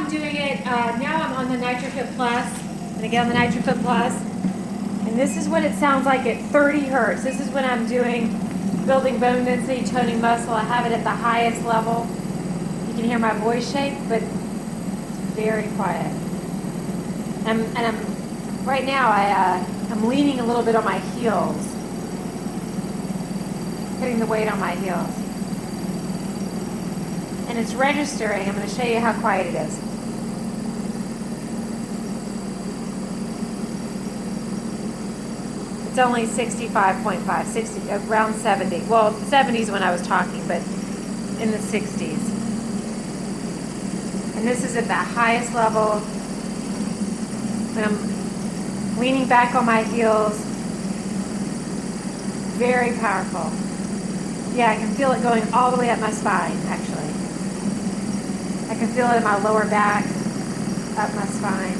I'm doing it, now I'm on the Nitrofit Plus. I'm gonna get on the Nitrofit Plus. And this is what it sounds like at 30 hertz. This is when I'm building bone density, toning muscle. I have it at the highest level. You can hear my voice shake, but it's very quiet. Right now I'm leaning a little bit on my heels. Putting the weight on my heels. And it's registering. I'm going to show you how quiet it is. It's only 65.5, 60, around 70. Well, 70s when I was talking, but in the 60s. And this is at the highest level. When I'm leaning back on my heels. Very powerful. Yeah, I can feel it going all the way up my spine, actually. I can feel it in my lower back, up my spine.